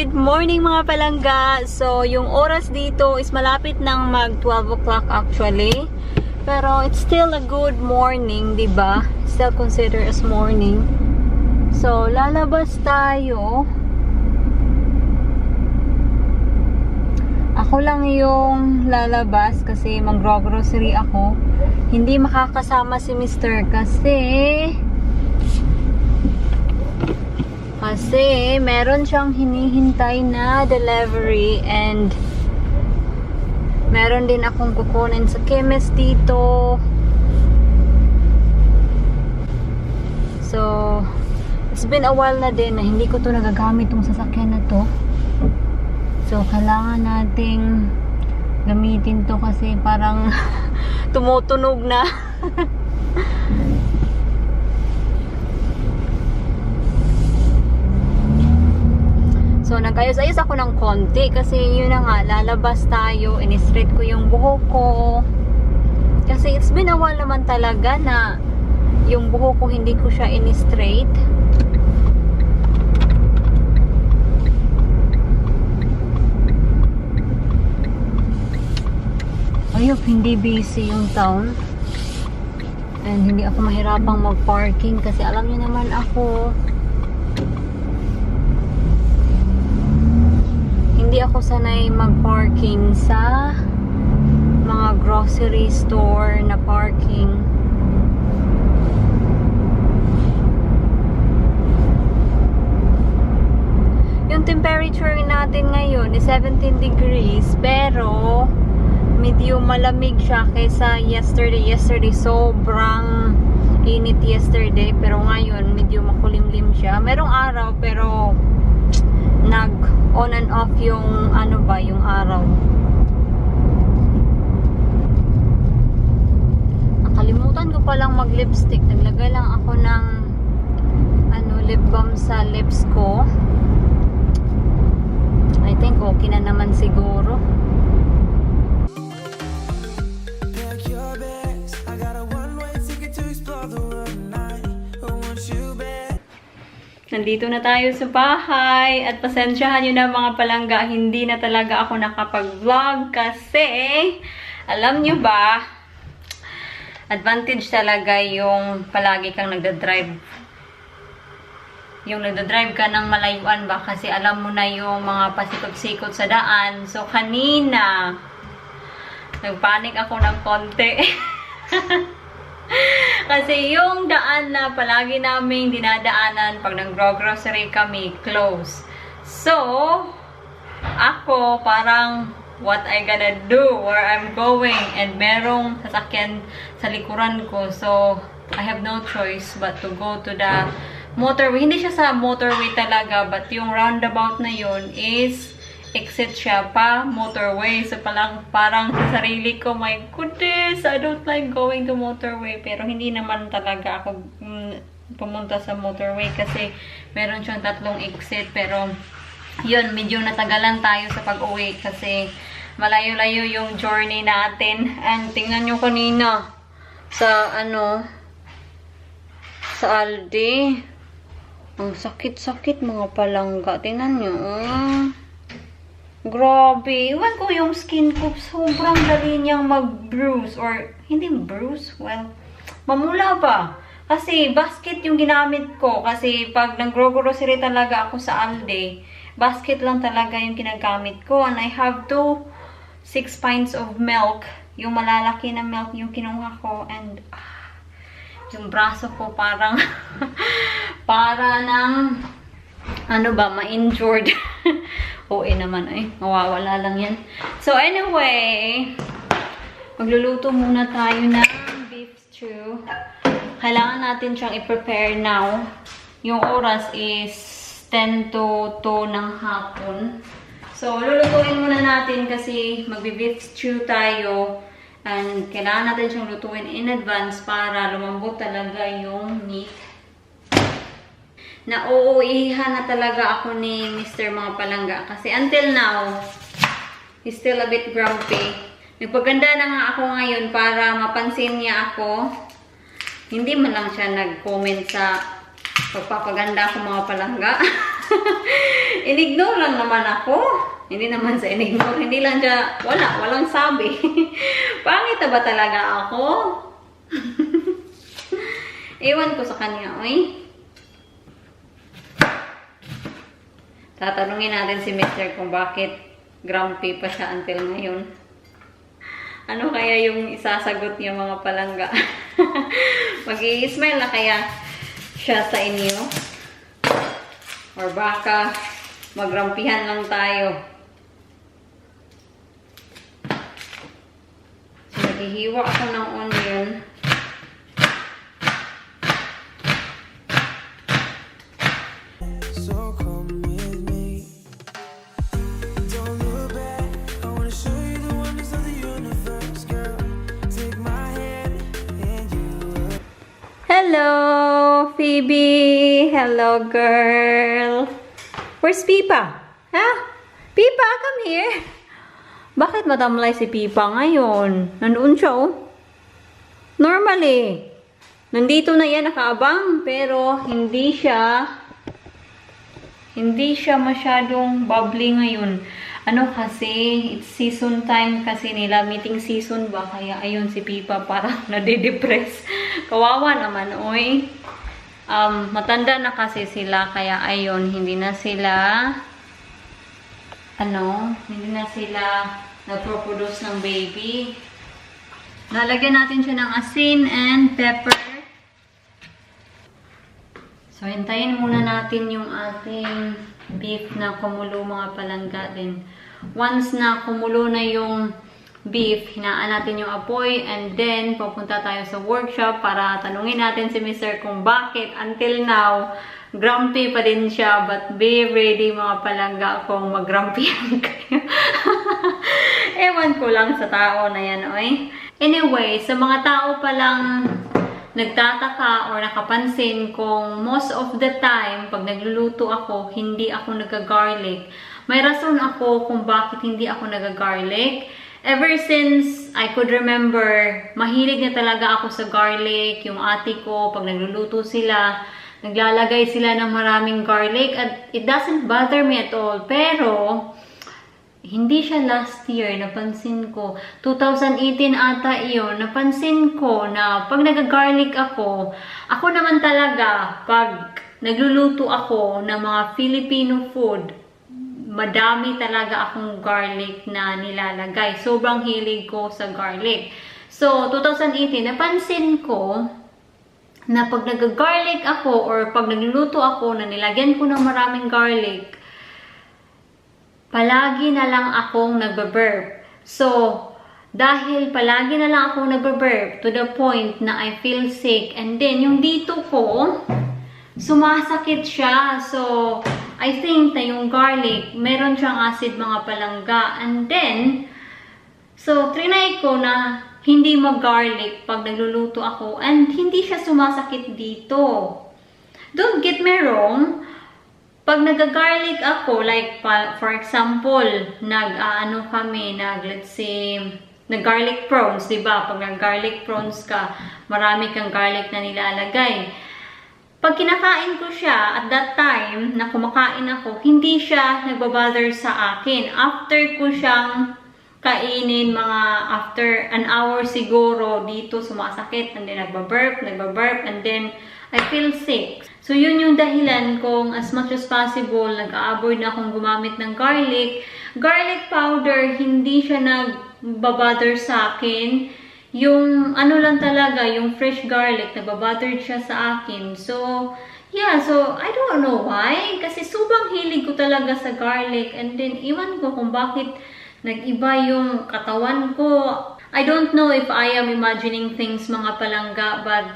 Good morning mga palangga. So, yung oras dito is malapit ng mag 12 o'clock actually. Pero it's still a good morning, 'di ba? Still consider as morning. So, lalabas tayo. Ako lang yung lalabas kasi mag-grocery ako. Hindi makakasama si Mr. Kasi meron siyang hinihintay na delivery and meron din akong kukunin sa chemist dito. So, it's been a while na din na hindi ko to nagagamit tong sasakyan na to. So, kailangan nating gamitin to kasi parang tumutunog na. So, nagkayos-ayos ako ng konti kasi yun na nga, lalabas tayo, in-straight ko yung buhok ko. Kasi it's been a while naman talaga na yung buhok ko hindi ko siya in-straight. Ayop, hindi busy yung town. And hindi ako mahirapang mag-parking kasi alam niyo naman ako, hindi ako sanay mag-parking sa mga grocery store na parking. Yung temperature natin ngayon is 17 degrees pero medyo malamig siya kaysa yesterday. Yesterday sobrang init yesterday pero ngayon medyo makulimlim siya. Merong araw pero nag on and off yung yung araw. Nakalimutan ko palang mag lipstick. Naglagay lang ako ng lip balm sa lips ko. I think okay na naman siguro. Nandito na tayo sa bahay at pasensyahan nyo na mga palangga, hindi na talaga ako nakapag-vlog kasi alam nyo ba, advantage talaga yung palagi kang nagdadrive. Yung nagdadrive ka ng malayuan ba kasi alam mo na yung mga pasikot-sikot sa daan. So kanina, nagpanik ako ng konti. Kasi yung daan na palagi naming dinadaanan pag nag-grocery kami, close. So, ako parang what I gonna do, where I'm going, and merong sasakyan sa likuran ko. So, I have no choice but to go to the motorway. Hindi siya sa motorway talaga, but yung roundabout na yun is exit siya pa motorway. So parang sa sarili ko, my goodness, I don't like going to motorway. Pero hindi naman talaga ako pumunta sa motorway kasi meron siyang 3 exit. Pero yun, medyo natagalan tayo sa pag-uwi kasi malayo-layo yung journey natin. And tingnan nyo kanina sa sa Aldi, ang sakit-sakit mga palangga. Tingnan nyo, grabe. Iwan ko yung skin ko. Sobrang dali niyang mag-bruise. Or, hindi bruise. Well, mamula ba? Kasi, basket yung ginamit ko. Kasi, pag nag-grocery talaga ako sa Aldi, basket lang talaga yung ginagamit ko. And I have 6 pints of milk. Yung malalaki na milk yung kinuha ko. And, yung braso ko parang, para ng, ma-injured. OA naman ay, mawawala lang yan. So anyway, magluluto muna tayo ng beef stew. Kailangan natin siyang i-prepare now. Yung oras is 10 to 2 ng hapon. So lulutuin muna natin kasi magbe-beef stew tayo. And kailangan natin siyang lutuin in advance para lumambot talaga yung meat. Nauuwihan na talaga ako ni Mr. mga palangga. Kasi until now, he's still a bit grumpy. Nagpaganda na nga ako ngayon para mapansin niya ako. Hindi man lang siya nag-comment sa pagpapaganda ko mga palangga. Inignore lang naman ako. Hindi naman sa inignore. Hindi lang siya, walang sabi. Pangit ba talaga ako? Ewan ko sa kanya, oy. Tatanungin natin si Mr. kung bakit grumpy pa siya until ngayon. Ano kaya yung isasagot niya mga palangga? Mag-i-smile na kaya siya sa inyo? Or baka magrampihan lang tayo? So, naghihiwa ako ng onion. Hello, Phoebe. Hello, girl. Where's Pipa? Ha? Pipa, come here. Bakit matamlay si Pipa ngayon? Nandoon siya, oh. Normally, nandito na yan nakaabang, pero hindi siya masyadong bubbly ngayon. Ano kasi, it's season time kasi nila, meeting season ba? Kaya ayun si Pipa parang nade-depress. Kawawa naman, oy. Matanda na kasi sila, kaya ayun, hindi na sila nagpo-produce ng baby. Lalagyan natin siya ng asin and pepper. So, hintayin muna natin yung ating beef na kumulo mga palangga din. Once na kumulo na yung beef, hinaan natin yung apoy and then pupunta tayo sa workshop para tanungin natin si Mr. kung bakit until now grumpy pa din siya, but be ready mga palangga kung mag-grumpy kayo. Ewan ko lang sa tao na yan, oy. Anyway, sa mga tao palang nagtataka or nakapansin kung most of the time, pag nagluluto ako, hindi ako nag-garlic. May rason ako kung bakit hindi ako nag-garlic. Ever since I could remember, mahilig na talaga ako sa garlic. Yung ate ko, pag nagluluto sila, naglalagay sila ng maraming garlic. At it doesn't bother me at all. Pero, hindi siya last year, napansin ko. 2018 ata iyon, napansin ko na pag nag-garlic ako naman talaga, pag nagluluto ako ng mga Filipino food, madami talaga akong garlic na nilalagay. Sobrang hilig ko sa garlic. So, 2018, napansin ko na pag nag-garlic ako or pag nagluluto ako na nilagyan ko ng maraming garlic, palagi na lang akong nagbe-burp. So, dahil palagi na lang akong nagbe-burp to the point na I feel sick. And then, yung dito ko, sumasakit siya. So, I think na yung garlic, meron siyang acid mga palangga. And then, so, trinay ko na hindi mag-garlic pag nagluluto ako. And hindi siya sumasakit dito. Don't get me wrong. Pag nag-garlic ako, like, for example, let's say, nag-garlic prawns, diba? Pag nag-garlic prawns ka, marami kang garlic na nilalagay. Pag kinakain ko siya, at that time, na kumakain ako, hindi siya nagbabother sa akin. After ko siyang kainin, mga after an hour siguro, dito sumasakit, and then nagbaburp, and then I feel sick. So, yun yung dahilan kung as much as possible, nag-a-avoid na akong gumamit ng garlic. Garlic powder, hindi siya nagbabother sa akin. Yung ano lang talaga, yung fresh garlic, nagbabothered siya sa akin. So, yeah, so I don't know why. Kasi sobrang hilig ko talaga sa garlic. And then, iwan ko kung bakit nag-iba yung katawan ko. I don't know if I am imagining things mga palangga, but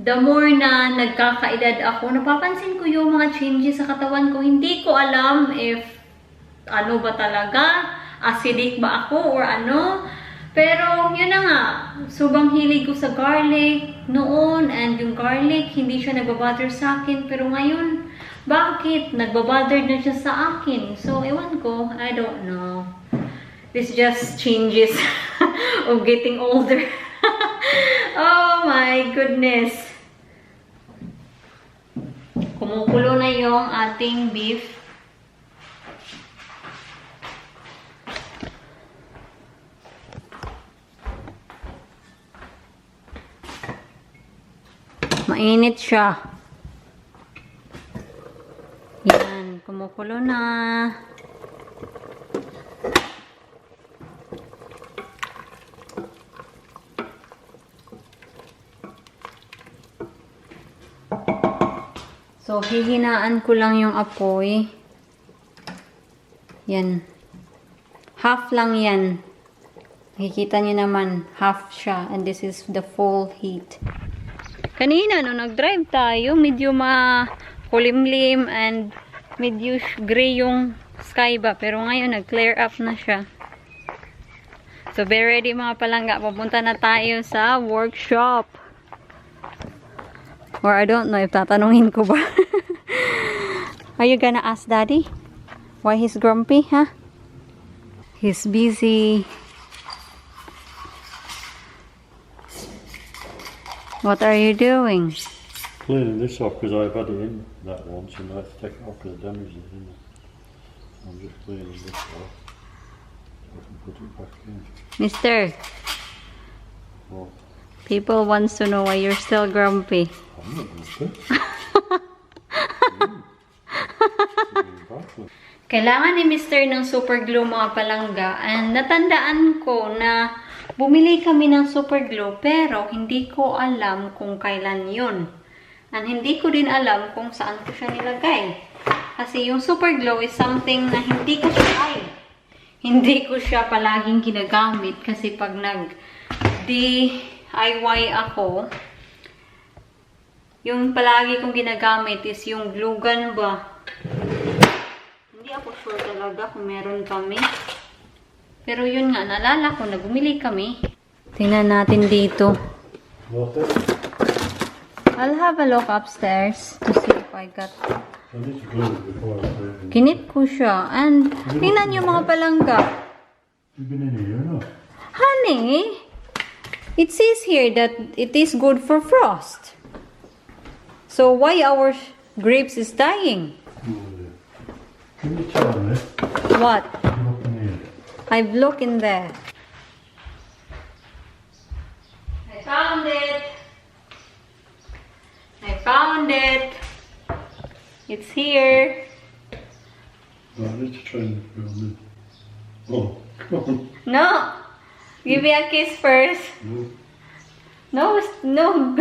the more na nagkakaedad ako, napapansin ko yung mga changes sa katawan ko. Hindi ko alam if ano ba talaga, acidic ba ako or ano. Pero, yun na nga, sobrang hilig ko sa garlic noon, and yung garlic, hindi siya nagbabother sa akin. Pero ngayon, bakit? Nagbabother na siya sa akin. So, ewan ko, I don't know. This just changes of getting older. Oh my goodness. Kumukulo na yung ating beef. Mainit siya. Yan, kumukulo na. So, hihinaan ko lang yung apoy. Yan. Half lang yan. Nakikita niyo naman, half siya. And this is the full heat. Kanina, nung nag-drive tayo, medyo makulimlim and medyo gray yung sky ba. Pero ngayon, nag-clear up na siya. So, be ready mga palangga. Papunta na tayo sa workshop. Or I don't know if tatanungin ko ba. Are you gonna ask Daddy why he's grumpy, huh? He's busy. What are you doing? Cleaning this off because I've had it in that once and I have to take it off because it damages it, isn't it? I'm just cleaning this off so I can put it back in. Mister, What? people wants to know why you're still grumpy. I'm not going to. Kailangan ni Mr. ng super glue mga palangga. And natandaan ko na bumili kami ng super glue pero hindi ko alam kung kailan yun. And hindi ko din alam kung saan ko siya nilagay. Kasi yung super glue is something na hindi ko siya palaging ginagamit. Kasi pag nag-DIY ako, yung palagi kong ginagamit is yung glue gun ba. Hindi ako sure talaga kung meron kami. Pero yun nga, naalala ko na bumili kami. Tingnan natin dito. I'll have a look upstairs to see if I got... Kinit ko siya. And tingnan nyo mga palangga. You've been in here, no? Honey, it says here that it is good for frost. So why our grapes is dying? Can you tell me? What? Look in here. I've looked in there. I found it. I found it. It's here. I need to try and film it. Oh, come on. No. Give me a kiss first. No. No,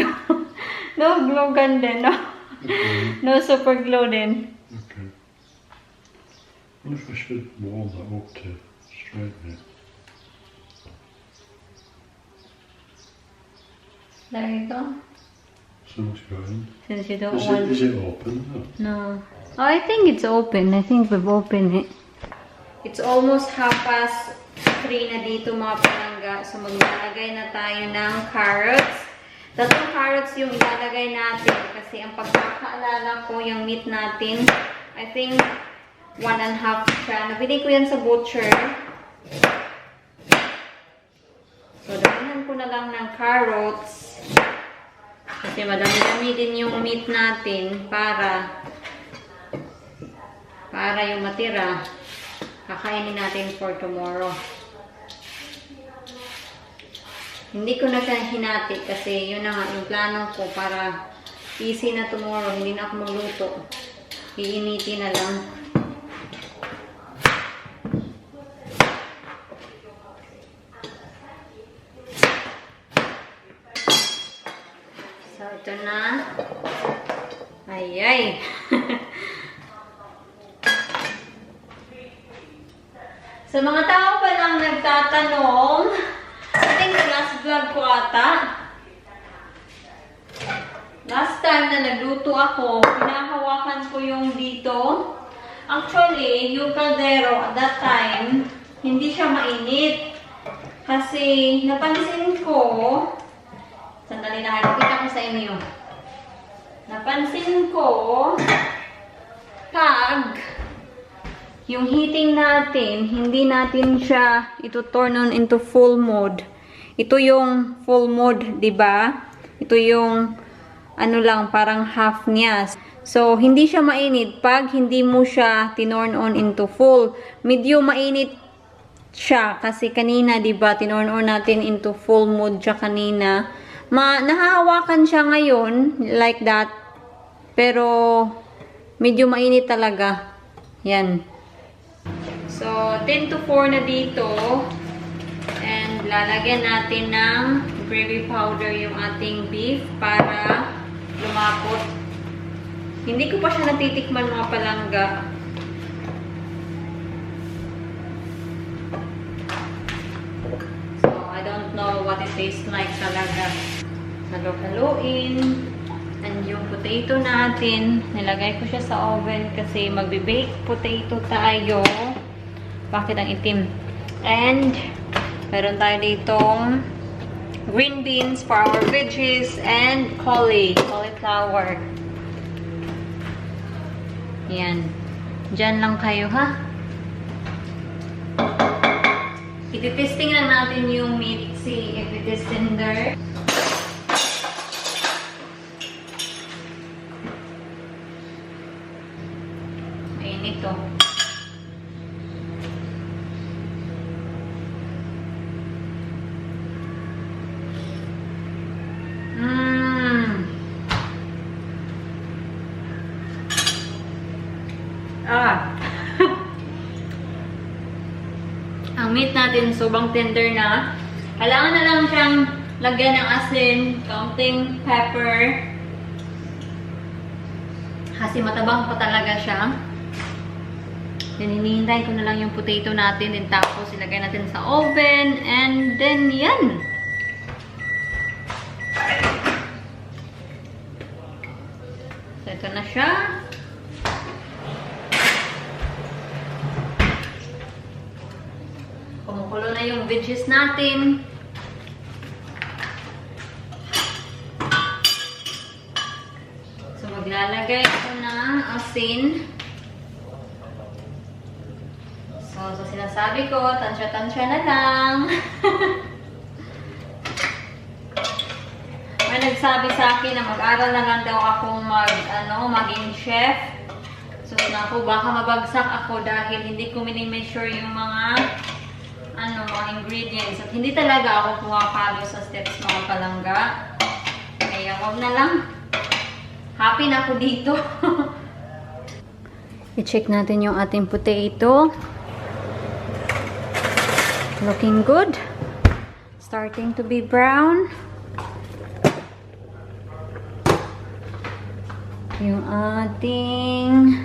no glue gun din. No. Okay. No super glue din. Okay. I wonder if I should warm that up to straighten it. There you go. Sounds good. Since you don't want... Is it open? No. No. Oh, I think it's open. I think we've opened it. It's almost 3:30 na dito mga palangga. So maglalagay na tayo ng carrots. 3 carrots yung ilalagay natin. Kasi ang pagkakaalala ko yung meat natin, I think 1.5 siya. Nabili ko yan sa butcher. So damihan ko na lang ng carrots. Kasi madami-dami din yung meat natin para yung matira. Kakainin natin for tomorrow. Hindi ko na siya hinati kasi yun na nga yung plano ko para easy na tomorrow. Hindi na ako magluto. Iinitin na lang. So, ito na. Ay. Sa mga tao pa lang nagtatanong, I think last vlog ko ata. Last time na nagluto ako, pinahawakan ko yung dito. Actually, yung kaldero at that time, hindi siya mainit. Kasi napansin ko, sandali na, nakita ko sa inyo. Napansin ko, pag yung heating natin, hindi natin siya turn on into full mode. Ito yung full mode, 'di ba? Ito yung ano lang, parang half niya. So, hindi siya mainit pag hindi mo siya tinorn on into full. Medyo mainit siya kasi kanina, 'di ba, tinorn on natin into full mode siya kanina. Nahahawakan siya ngayon, like that. Pero, medyo mainit talaga. Yan. So, 10 to 4 na dito. And, lalagyan natin ng gravy powder yung ating beef para lumapot. Hindi ko pa siya natitikman mga palangga. So, I don't know what it tastes like talaga. Halo-haloin. And yung potato natin, nilagay ko siya sa oven kasi magbe-bake potato tayo. Bakit ang itim? And, meron tayo ditong green beans for our veggies and cauliflower. Yan. Diyan lang kayo, ha? Ititesting lang natin yung meat. See if it is tender. Ito. Ang meat natin sobrang tender na. Kailangan na lang siyang lagyan ng asin, kaunting pepper. Kasi matabang pa talaga siya. Then, hinihintay ko na lang yung potato natin. Then, tapos, ilagay natin sa oven. And then, yan. So, ito na siya. Kumukulo na yung veggies natin. So, maglalagay ako ng asin. So, sinasabi ko, tansya-tansya na lang. May nagsabi sa akin na mag-aral na lang daw akong maging chef. So, naku, baka mabagsak ako dahil hindi ko mini-measure yung mga ingredients. At hindi talaga ako pumapalo sa steps mga palangga. Kaya, wag na lang. Happy na ako dito. I-check natin yung ating potato. Looking good. Starting to be brown. Yung ating...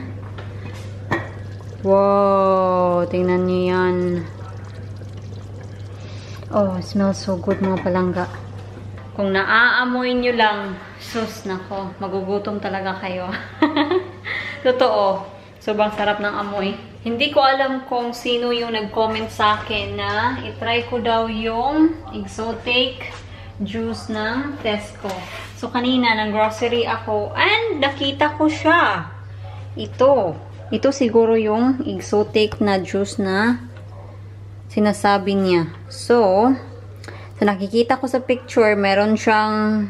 Wow! Tingnan nyo yan. Oh, it smells so good mga palangga. Kung naaamoy nyo lang, sus, nako, magugutom talaga kayo. Totoo. Sobrang sarap ng amoy. Hindi ko alam kung sino yung nag-comment sa akin na itry ko daw yung exotic juice ng Tesco. So, kanina, nag-grocery ako and nakita ko siya. Ito. Ito siguro yung exotic na juice na sinasabi niya. So nakikita ko sa picture, meron siyang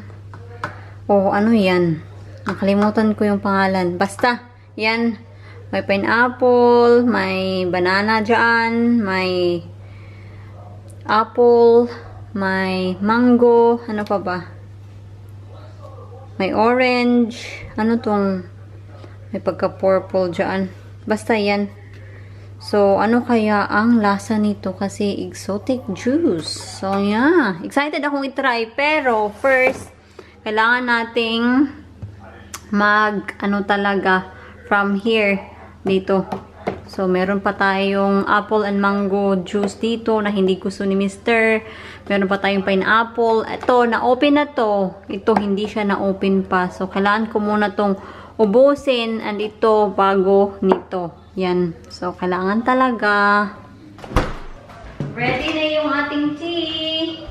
ano yan? Nakalimutan ko yung pangalan. Basta, yan. May pineapple, may banana dyan, may apple, may mango, ano pa ba? May orange, ano tong, may pagka-purple dyan. Basta yan. So, ano kaya ang lasa nito? Kasi exotic juice. So, yeah. Excited akong itry. Pero, first, kailangan nating talaga, from here, dito. So, meron pa tayong apple and mango juice dito na hindi gusto ni Mr. Meron pa tayong pineapple. Ito, na-open na to. Ito, hindi siya na-open pa. So, kailangan ko muna tong ubusin and ito bago nito. Yan. So, kailangan talaga. Ready na yung ating tea.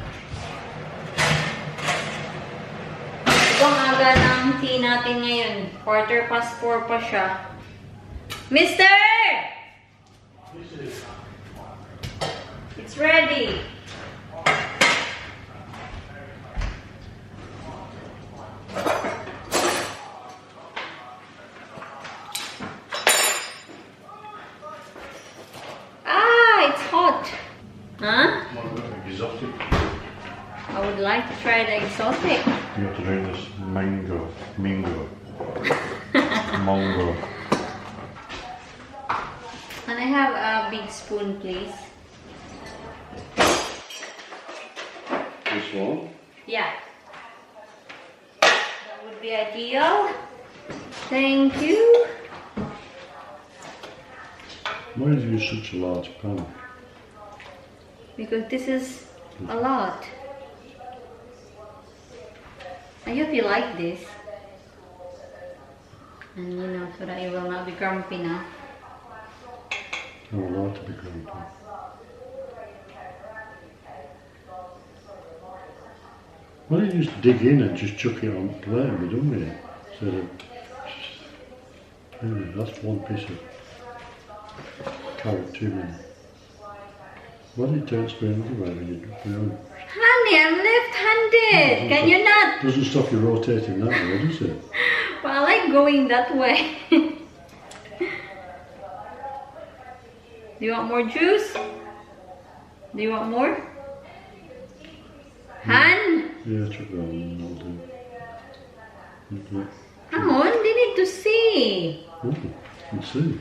Ito ang aga ng tea natin ngayon. 4:15 pa siya. Mister! It's ready. It's hot. Huh? Exotic. I would like to try the exotic. You have to drink this mango. Mango. Can I have a big spoon, please? This one? Yeah. That would be ideal. Thank you. Why did you use such a large pan? Because this is a lot. I hope you like this. And you know, so that you will not be grumpy now. I'm allowed to be grumpy. Why don't you just dig in and just chuck it on the plate and be done with it? Instead of anyway, that's one piece of carrot too many. Why do you turn spoon another way when you put it on? Honey, I'm left-handed. Can you not? Doesn't stop you rotating that way, does it? Well, I like going that way. Do you want more juice? Do you want more? Han? Yeah, chuck it on and I'll do. Come on, they need to see. Oh, let's see.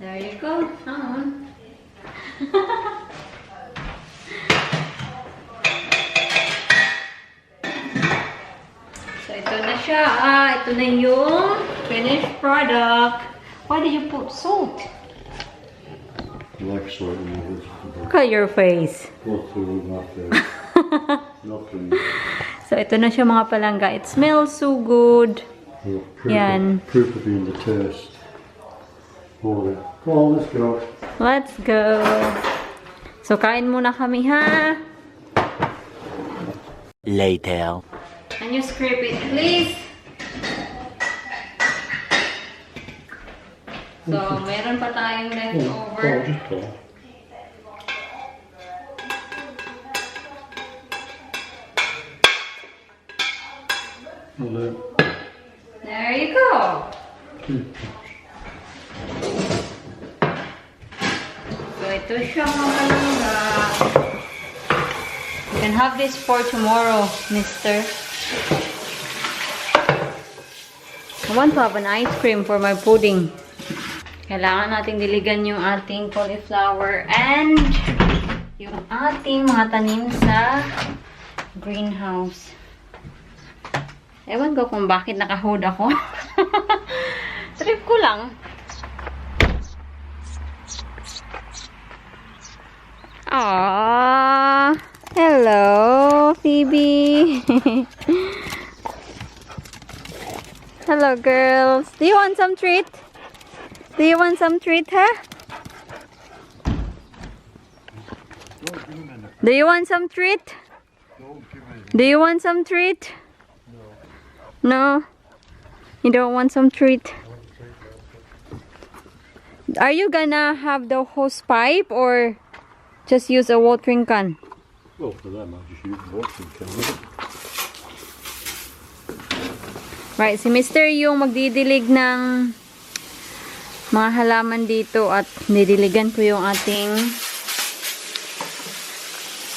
There you go. Come on. So, ito na siya. Ito na yung finished product. Why did you put salt? I like salt in my vegetable. Look at your face. Go through that there. Nothing. So, ito na siya mga palangga. It smells so good. Oh, Yan. proof of being the taste. Hold it. Come on, let's go. Let's go. So, kain muna kami, ha? Later. Can you scrape it, please? So, meron pa tayong leftover. Just go. There you go. So, ito siya mga palangga. You can have this for tomorrow, mister. I want to have an ice cream for my pudding. Kailangan nating diligan yung ating cauliflower and yung ating mga tanim sa greenhouse. Ewan ko kung bakit nakahood ako. Trip ko lang. Aww. Hello, Phoebe. Hello, girls. Do you want some treat? Do you want some treat, huh? Do you want some treat? Do you want some treat? No? You don't want some treat? Are you gonna have the hose pipe or just use a watering can? Well, for them, I'll just use the watering can. Right, si Mr. yung magdidilig ng mga halaman dito at nidiligan ko yung ating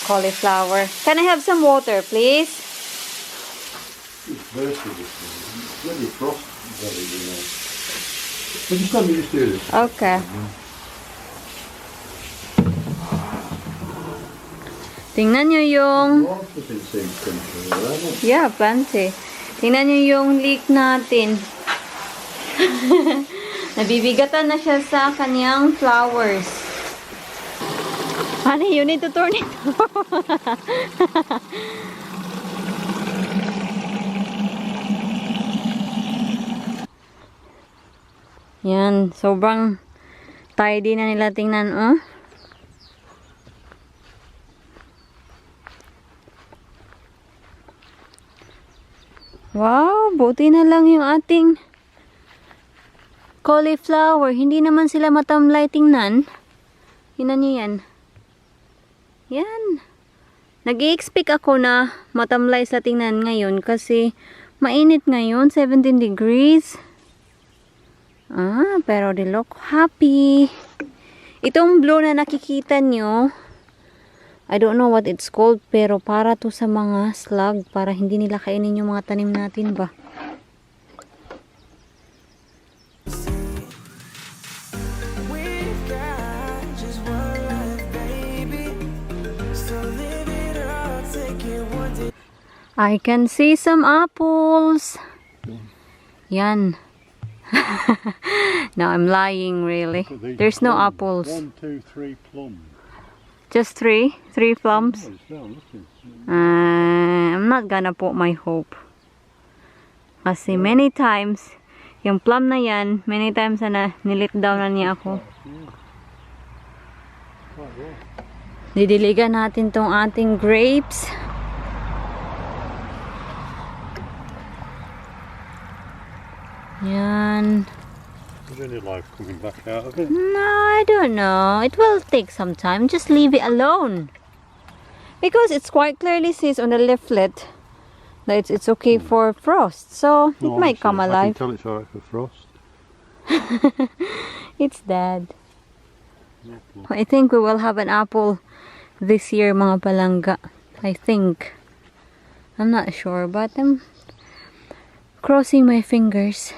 cauliflower. Can I have some water, please? It's bursting this thing. It's really frost very, you know. But just let me just do this. Okay. Tingnan nyo yung... Yeah, plenty. Tingnan nyo yung leek natin. Nabibigatan na siya sa kanyang flowers. Honey, you need to turn it off. Yan, sobrang tidy na nila tingnan, oh. Wow, buti na lang yung ating cauliflower. Hindi naman sila matamlay tingnan. Tingnan nyo yan. Yan. Nag-i-expect ako na matamlay sa tingnan ngayon kasi mainit ngayon, 17 degrees. Pero they look happy. Itong blue na nakikita nyo, I don't know what it's called, pero para to sa mga slug, para hindi nila kainin yung mga tanim natin ba. I can see some apples. Yan. No, I'm lying really. There's no apples. 1, 2, 3 plums. Just 3 plums. Oh, it's down, looking. I'm not gonna put my hope. Kasi many times, yung plum na yan, many times na nilit down na niya ako. Quite well. Didiligan natin tong ating grapes. Yan. Is any life coming back out of it? No, I don't know. It will take some time. Just leave it alone. Because it's quite clearly says on the leaflet that it's okay for frost. So it might come alive. I can tell it's alright for frost. It's dead. I think we will have an apple this year, mga palangga. I think. I'm not sure, but I'm crossing my fingers.